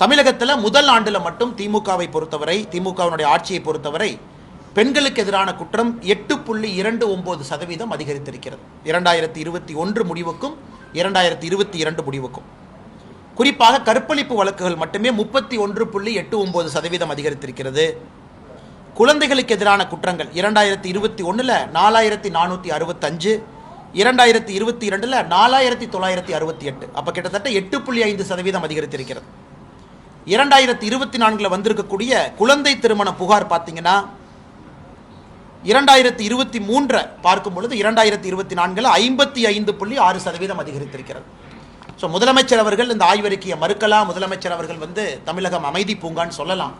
தமிழகத்தில் முதல் ஆண்டில் மட்டும் திமுகவை பொறுத்தவரை, திமுகவினுடைய ஆட்சியை பொறுத்தவரை பெண்களுக்கு எதிரான குற்றம் 8.29% அதிகரித்திருக்கிறது. 2021 முடிவுக்கும் 2022 முடிவுக்கும். குறிப்பாக கற்பழிப்பு வழக்குகள் மட்டுமே 31.89% அதிகரித்திருக்கிறது. குழந்தைகளுக்கு எதிரான குற்றங்கள் 2021 4465, 2022 4968, அப்போ கிட்டத்தட்ட 8.5% அதிகரித்திருக்கிறது. 2024 வந்திருக்கக்கூடிய குழந்தை திருமண புகார் பார்த்தீங்கன்னா 2023 பார்க்கும் பொழுது 2024 55.6% அதிகரித்திருக்கிறது. ஸோ முதலமைச்சர் அவர்கள் இந்த ஆய்வறிக்கையை மறுக்கலாம், முதலமைச்சர் அவர்கள் தமிழகம் அமைதி பூங்கான்னு சொல்லலாம்.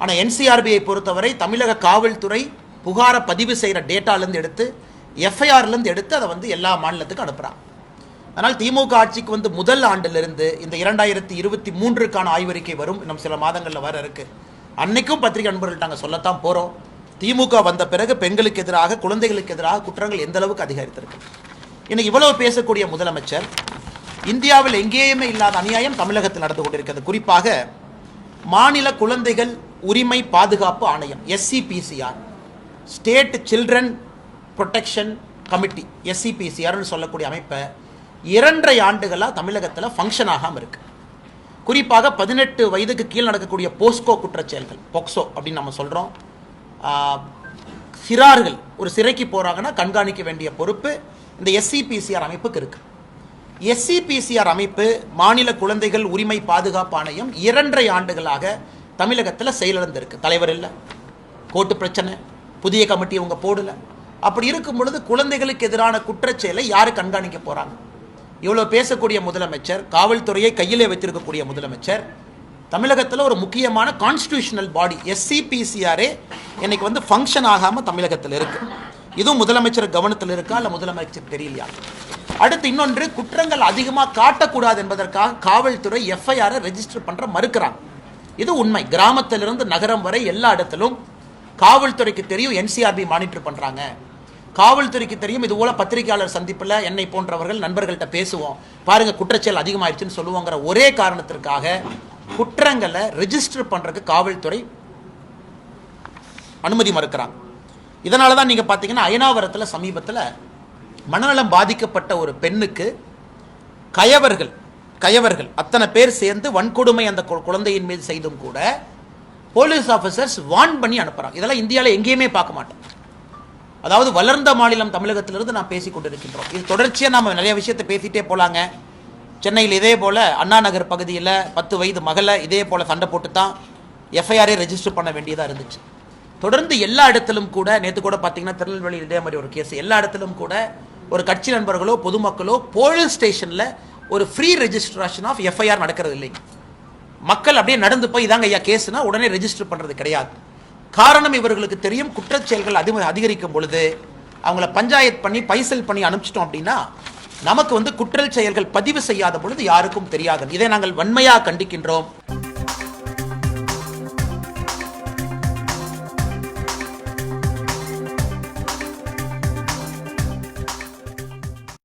ஆனால் என்சிஆர்பியை பொறுத்தவரை தமிழக காவல்துறை புகாரை பதிவு செய்கிற டேட்டாலேருந்து எடுத்து எஃப்ஐஆர்லேருந்து எடுத்து அதை எல்லா மாநிலத்துக்கும் அனுப்புகிறாங்க. அதனால் திமுக ஆட்சிக்கு முதல் ஆண்டிலிருந்து இந்த 2023க்கான ஆய்வறிக்கை வரும், இன்னும் சில மாதங்களில் வர இருக்கு. அன்னைக்கும் பத்திரிகை நண்பர்கள்ட்ட நாங்கள் சொல்லத்தான் போகிறோம். திமுக வந்த பிறகு பெண்களுக்கு எதிராக, குழந்தைகளுக்கு எதிராக குற்றங்கள் எந்த அளவுக்கு அதிகரித்திருக்கு. இன்னைக்கு இவ்வளவு பேசக்கூடிய முதலமைச்சர் இந்தியாவில் எங்கேயுமே இல்லாத அநியாயம் தமிழகத்தில் நடந்து கொண்டிருக்கிறது. குறிப்பாக மாநில குழந்தைகள் உரிமை பாதுகாப்பு ஆணையம், SCPCR, state children protection committee, SCPCRன்னு சொல்லக்கூடிய அமைப்பை 2.5 ஆண்டுகளாக தமிழகத்தில் ஃபங்க்ஷன் ஆகாமல் இருக்கு. குறிப்பாக 18 வயதுக்கு கீழ் நடக்கக்கூடிய போஸ்கோ குற்றச்செயல்கள், பொக்சோ அப்படின்னு நம்ம சொல்கிறோம். சிறார்கள் ஒரு சிறைக்கு போகிறாங்கன்னா கண்காணிக்க வேண்டிய பொறுப்பு இந்த SCPCR அமைப்புக்கு இருக்கு. SCPCR அமைப்பு, மாநில குழந்தைகள் உரிமை பாதுகாப்பு ஆணையம் 2.5 ஆண்டுகளாக தமிழகத்தில் செயலிழந்திருக்கு. தலைவர் இல்லை, கோர்ட்டு பிரச்சனை, புதிய கமிட்டி அவங்க போடல. அப்படி இருக்கும் பொழுது குழந்தைகளுக்கு எதிரான குற்றச்செயலை யாரு கண்காணிக்க போறாங்க? இவ்வளவு பேசக்கூடிய முதலமைச்சர், காவல்துறையை கையிலே வைத்திருக்கக்கூடிய முதலமைச்சர், தமிழகத்தில் ஒரு முக்கியமான கான்ஸ்டிடியூஷனல் பாடி SCPCR இன்னைக்கு ஃபங்க்ஷன் ஆகாம தமிழகத்தில் இருக்கு. இதுவும் முதலமைச்சர் கவனத்தில் இருக்கா இல்லை முதலமைச்சர் தெரியலையா? அடுத்து இன்னொன்று, குற்றங்கள் அதிகமாக காட்டக்கூடாது என்பதற்காக காவல்துறை FIR ரெஜிஸ்டர் பண்ற மறுக்கிறாங்க. இது உண்மை. கிராமத்திலிருந்து நகரம் வரை எல்லா இடத்திலும் காவல்துறைக்கு தெரியும் NCRB மானிட்டர் பண்றாங்க. காவல்துறைக்கு தெரியும் இது போல பத்திரிகையாளர் சந்திப்பில் என்னை போன்றவர்கள் நண்பர்கள்ட்ட பேசுவோம், பாருங்க குற்றச்செயல் அதிகமாயிடுச்சுன்னு சொல்லுவாங்கிற ஒரே காரணத்திற்காக குற்றங்களை ரெஜிஸ்டர் பண்றதுக்கு காவல்துறை அனுமதி மறுக்கிறாங்க. இதனால தான் நீங்க பார்த்தீங்கன்னா அயனாவரத்தில் சமீபத்தில் மனநலம் பாதிக்கப்பட்ட ஒரு பெண்ணுக்கு கயவர்கள் அத்தனை பேர் சேர்ந்து வன்கொடுமை அந்த குழந்தையின் மீது செய்தும் கூட போலீஸ் ஆஃபீஸர்ஸ் வார்ன் பண்ணி அனுப்புறாங்க. இதெல்லாம் இந்தியாவில் எங்கேயுமே பார்க்க மாட்டோம். அதாவது வளர்ந்த மாநிலம் தமிழகத்திலிருந்து நாம் பேசிக் கொண்டிருக்கின்றோம். இது தொடர்ச்சியாக நாம் நிறைய விஷயத்தை பேசிட்டே போலாங்க. சென்னையில் இதே போல அண்ணா நகர் பகுதியில் 10 வயது மகளை இதே போல சண்டை போட்டு தான் FIR ரெஜிஸ்டர் பண்ண வேண்டியதாக இருந்துச்சு. தொடர்ந்து எல்லா இடத்திலும் கூட, நேற்று கூட பார்த்தீங்கன்னா திருநெல்வேலியில் இதே மாதிரி ஒரு கேஸ், எல்லா இடத்திலும் கூட ஒரு கட்சி நண்பர்களோ பொதுமக்களோ போலீஸ் ஸ்டேஷனில் ஒரு ஃப்ரீ ரெஜிஸ்ட்ரேஷன் ஆஃப் FIR நடக்கிறது இல்லை. மக்கள் அப்படியே நடந்து போய் இதாங்க ஐயா கேஸ்னா உடனே ரெஜிஸ்டர் பண்ணுறது கிடையாது. காரணம், இவர்களுக்கு தெரியும் குற்றச்செயல்கள் அதிகரிக்கும் பொழுது அவங்கள பஞ்சாயத்து பண்ணி பைசல் பண்ணி அனுப்பிச்சிட்டோம் அப்படின்னா நமக்கு குற்றச்செயல்கள் பதிவு செய்யாத பொழுது யாருக்கும் தெரியாது. இதை நாங்கள் வன்மையாக கண்டிக்கின்றோம்.